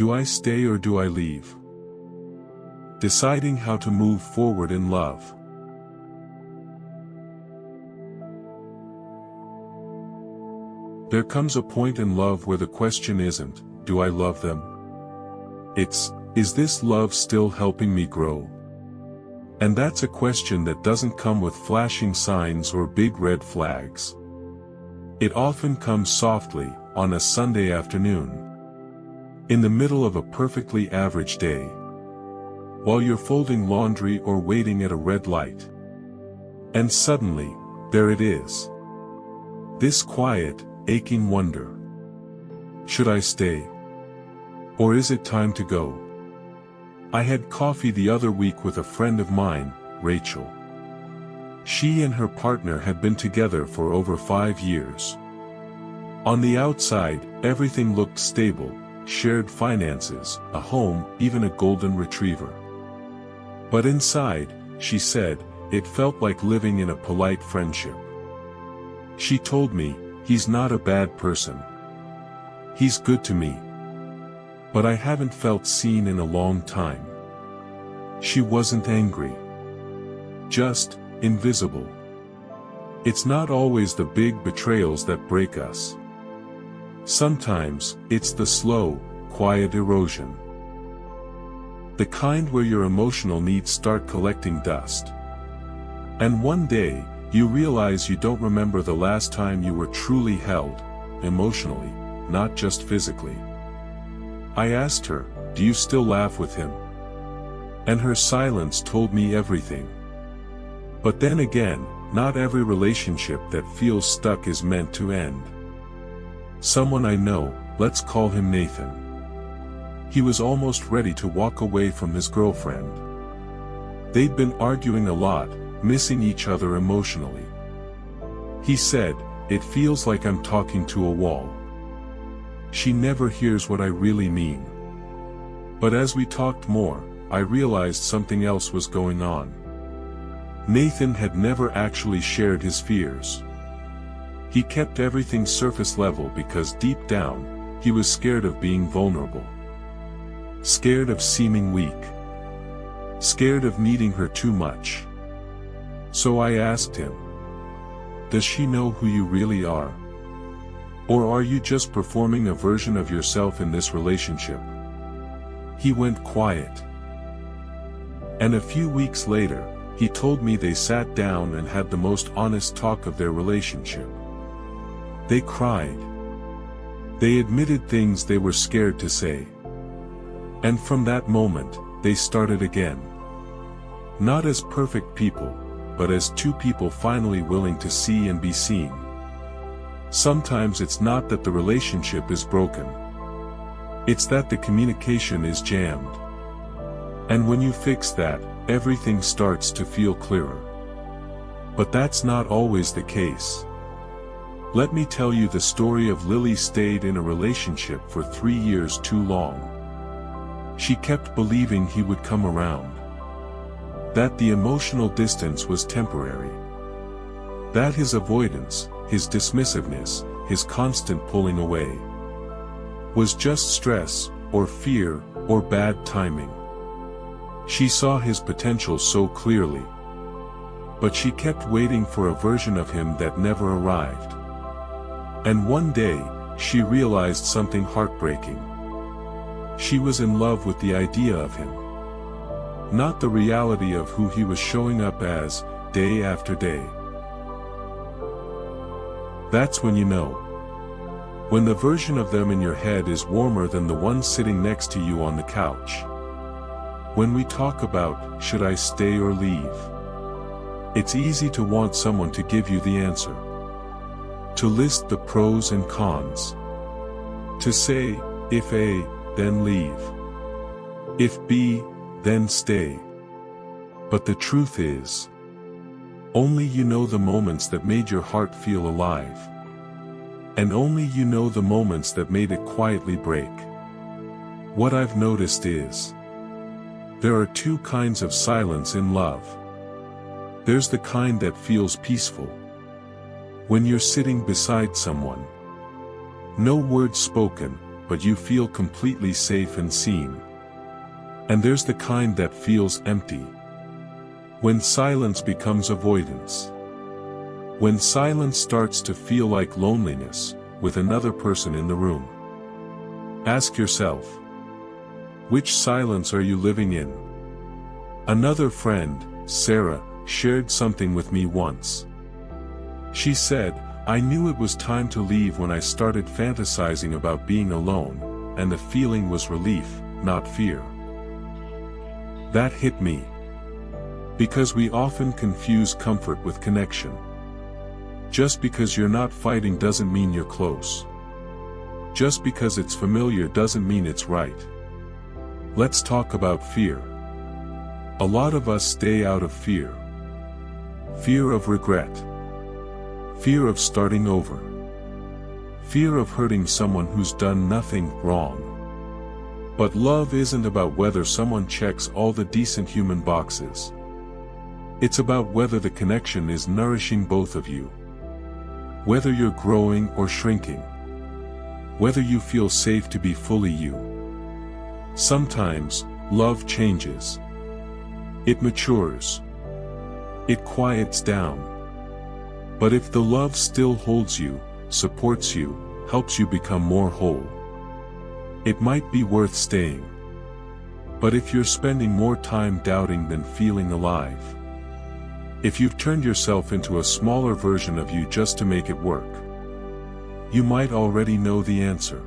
Do I stay or do I leave? Deciding how to move forward in love. There comes a point in love where the question isn't, do I love them? It's, is this love still helping me grow? And that's a question that doesn't come with flashing signs or big red flags. It often comes softly, on a Sunday afternoon. In the middle of a perfectly average day. While you're folding laundry or waiting at a red light. And suddenly, there it is. This quiet, aching wonder. Should I stay? Or is it time to go? I had coffee the other week with a friend of mine, Rachel. She and her partner had been together for over 5 years. On the outside, everything looked stable, shared finances, a home, even a golden retriever. But inside, she said, it felt like living in a polite friendship. She told me, he's not a bad person. He's good to me. But I haven't felt seen in a long time. She wasn't angry. Just, invisible. It's not always the big betrayals that break us. Sometimes, it's the slow, quiet erosion. The kind where your emotional needs start collecting dust. And one day, you realize you don't remember the last time you were truly held, emotionally, not just physically. I asked her, do you still laugh with him? And her silence told me everything. But then again, not every relationship that feels stuck is meant to end. Someone I know, let's call him Nathan. He was almost ready to walk away from his girlfriend. They'd been arguing a lot, missing each other emotionally. He said, it feels like I'm talking to a wall. She never hears what I really mean. But as we talked more, I realized something else was going on. Nathan had never actually shared his fears. He kept everything surface level because deep down, he was scared of being vulnerable. Scared of seeming weak. Scared of needing her too much. So I asked him, does she know who you really are? Or are you just performing a version of yourself in this relationship? He went quiet. And a few weeks later, he told me they sat down and had the most honest talk of their relationship. They cried. They admitted things they were scared to say. And from that moment, they started again. Not as perfect people, but as two people finally willing to see and be seen. Sometimes it's not that the relationship is broken. It's that the communication is jammed. And when you fix that, everything starts to feel clearer. But that's not always the case. Let me tell you the story of Lily. Stayed in a relationship for 3 years too long. She kept believing he would come around. That the emotional distance was temporary. That his avoidance, his dismissiveness, his constant pulling away was just stress, or fear, or bad timing. She saw his potential so clearly. But she kept waiting for a version of him that never arrived. And one day, she realized something heartbreaking. She was in love with the idea of him. Not the reality of who he was showing up as, day after day. That's when you know. When the version of them in your head is warmer than the one sitting next to you on the couch. When we talk about, should I stay or leave? It's easy to want someone to give you the answer. To list the pros and cons. To say, if A, then leave. If B, then stay. But the truth is, only you know the moments that made your heart feel alive. And only you know the moments that made it quietly break. What I've noticed is, there are two kinds of silence in love. There's the kind that feels peaceful. When you're sitting beside someone. No words spoken, but you feel completely safe and seen. And there's the kind that feels empty. When silence becomes avoidance. When silence starts to feel like loneliness, with another person in the room. Ask yourself, which silence are you living in? Another friend, Sarah, shared something with me once. She said, I knew it was time to leave when I started fantasizing about being alone, and the feeling was relief, not fear. That hit me. Because we often confuse comfort with connection. Just because you're not fighting doesn't mean you're close. Just because it's familiar doesn't mean it's right. Let's talk about fear. A lot of us stay out of fear. Fear of regret. Fear of starting over. Fear of hurting someone who's done nothing wrong. But love isn't about whether someone checks all the decent human boxes. It's about whether the connection is nourishing both of you. Whether you're growing or shrinking. Whether you feel safe to be fully you. Sometimes, love changes. It matures. It quiets down. But if the love still holds you, supports you, helps you become more whole, it might be worth staying. But if you're spending more time doubting than feeling alive, if you've turned yourself into a smaller version of you just to make it work, you might already know the answer.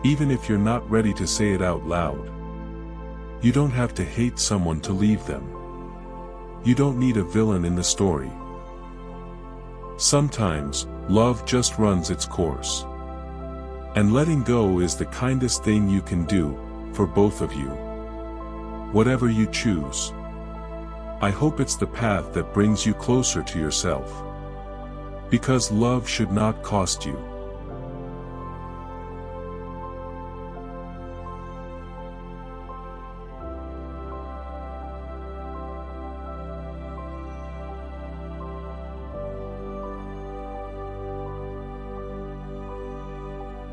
Even if you're not ready to say it out loud. You don't have to hate someone to leave them. You don't need a villain in the story. Sometimes, love just runs its course. And letting go is the kindest thing you can do, for both of you. Whatever you choose. I hope it's the path that brings you closer to yourself. Because love should not cost you.